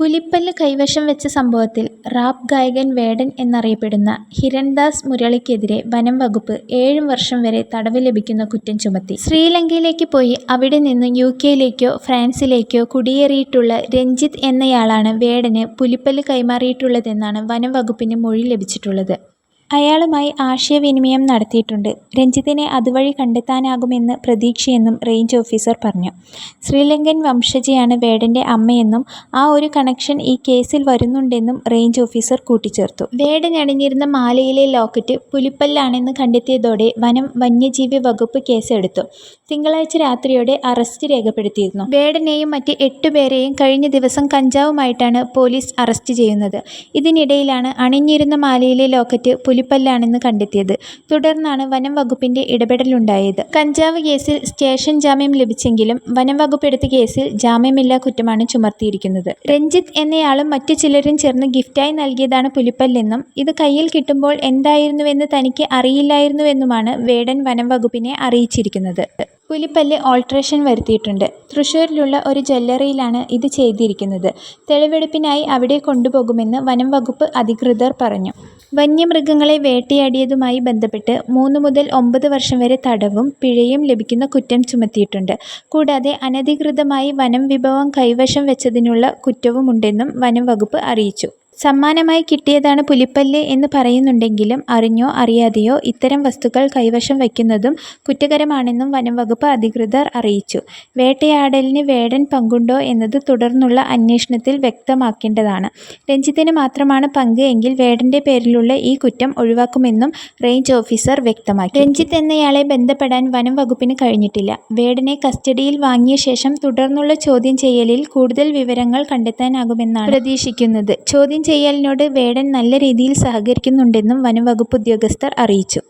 പുലിപ്പല്ല് കൈവശം വെച്ച സംഭവത്തിൽ റാപ്പ് ഗായകൻ വേടൻ എന്നറിയപ്പെടുന്ന ഹിരൺദാസ് മുരളിക്കെതിരെ വനം വകുപ്പ് 7 വർഷം വരെ തടവ് ലഭിക്കുന്ന കുറ്റം ചുമത്തി. ശ്രീലങ്കയിലേക്ക് പോയി അവിടെ നിന്ന് യുകെയിലേക്കോ ഫ്രാൻസിലേക്കോ കുടിയേറിയിട്ടുള്ള രഞ്ജിത്ത് എന്നയാളാണ് വേടന് പുലിപ്പല്ല് കൈമാറിയിട്ടുള്ളതെന്നാണ് വനം വകുപ്പിന് മൊഴി ലഭിച്ചിട്ടുള്ളത്. അയാളുമായി ആശയവിനിമയം നടത്തിയിട്ടുണ്ട്. രഞ്ജിത്തിനെ അതുവഴി കണ്ടെത്താനാകുമെന്ന് പ്രതീക്ഷയെന്നും റേഞ്ച് ഓഫീസർ പറഞ്ഞു. ശ്രീലങ്കൻ വംശജയാണ് വേടന്റെ അമ്മയെന്നും ആ ഒരു കണക്ഷൻ ഈ കേസിൽ വരുന്നുണ്ടെന്നും റേഞ്ച് ഓഫീസർ കൂട്ടിച്ചേർത്തു. വേടൻ അണിഞ്ഞിരുന്ന മാലയിലെ ലോക്കറ്റ് പുലിപ്പല്ലാണെന്ന് കണ്ടെത്തിയതോടെ വനം വന്യജീവി വകുപ്പ് കേസെടുത്തു. തിങ്കളാഴ്ച രാത്രിയോടെ അറസ്റ്റ് രേഖപ്പെടുത്തിയിരുന്നു. വേടനെയും മറ്റ് 8 പേരെയും കഴിഞ്ഞ ദിവസം കഞ്ചാവുമായിട്ടാണ് പോലീസ് അറസ്റ്റ് ചെയ്യുന്നത്. ഇതിനിടയിലാണ് അണിഞ്ഞിരുന്ന മാലയിലെ ലോക്കറ്റ് പുലിപ്പല്ലാണെന്ന് കണ്ടെത്തിയത്. തുടർന്നാണ് വനം വകുപ്പിന്റെ ഇടപെടലുണ്ടായത്. കഞ്ചാവ് കേസിൽ സ്റ്റേഷൻ ജാമ്യം ലഭിച്ചെങ്കിലും വനം വകുപ്പ് എടുത്ത കേസിൽ ജാമ്യമില്ലാ കുറ്റമാണ് ചുമത്തിയിരിക്കുന്നത്. രഞ്ജിത്ത് എന്നയാളും മറ്റു ചിലരും ചേർന്ന് ഗിഫ്റ്റായി നൽകിയതാണ് പുലിപ്പല്ലെന്നും ഇത് കയ്യിൽ കിട്ടുമ്പോൾ എന്തായിരുന്നുവെന്ന് തനിക്ക് അറിയില്ലായിരുന്നുവെന്നുമാണ് വേടൻ വനം വകുപ്പിനെ അറിയിച്ചിരിക്കുന്നത്. പുലിപ്പല്ല് ഓൾട്രേഷൻ വരുത്തിയിട്ടുണ്ട്. തൃശ്ശൂരിലുള്ള ഒരു ജ്വല്ലറിയിലാണ് ഇത് ചെയ്തിരിക്കുന്നത്. തെളിവെടുപ്പിനായി അവിടെ കൊണ്ടുപോകുമെന്ന് വനം വകുപ്പ് അധികൃതർ പറഞ്ഞു. വന്യമൃഗങ്ങളെ വേട്ടയാടിയതുമായി ബന്ധപ്പെട്ട് 3 മുതൽ 9 വർഷം വരെ തടവും പിഴയും ലഭിക്കുന്ന കുറ്റം ചുമത്തിയിട്ടുണ്ട്. കൂടാതെ അനധികൃതമായി വനം വിഭവം കൈവശം വെച്ചതിനുള്ള കുറ്റവുമുണ്ടെന്നും വനം വകുപ്പ് അറിയിച്ചു. സമ്മാനമായി കിട്ടിയതാണ് പുലിപ്പല്ല് എന്ന് പറയുന്നുണ്ടെങ്കിലും അറിഞ്ഞോ അറിയാതെയോ ഇത്തരം വസ്തുക്കൾ കൈവശം വയ്ക്കുന്നതും കുറ്റകരമാണെന്നും വനം വകുപ്പ് അധികൃതർ അറിയിച്ചു. വേട്ടയാടലിന് വേടൻ പങ്കുണ്ടോ എന്നത് തുടർന്നുള്ള അന്വേഷണത്തിൽ വ്യക്തമാക്കേണ്ടതാണ്. രഞ്ജിത്തിന് മാത്രമാണ് പങ്ക് എങ്കിൽ വേടന്റെ പേരിലുള്ള ഈ കുറ്റം ഒഴിവാക്കുമെന്നും റേഞ്ച് ഓഫീസർ വ്യക്തമാക്കി. രഞ്ജിത്ത് എന്നയാളെ ബന്ധപ്പെടാൻ വനം വകുപ്പിന് കഴിഞ്ഞിട്ടില്ല. വേടനെ കസ്റ്റഡിയിൽ വാങ്ങിയ ശേഷം തുടർന്നുള്ള ചോദ്യം ചെയ്യലിൽ കൂടുതൽ വിവരങ്ങൾ കണ്ടെത്താനാകുമെന്നാണ് പ്രതീക്ഷിക്കുന്നത്. ചോദ്യം ചെയ്യലിനോട് വേടൻ നല്ല രീതിയിൽ സഹകരിക്കുന്നുണ്ടെന്നും വനം വകുപ്പ് ഉദ്യോഗസ്ഥർ അറിയിച്ചു.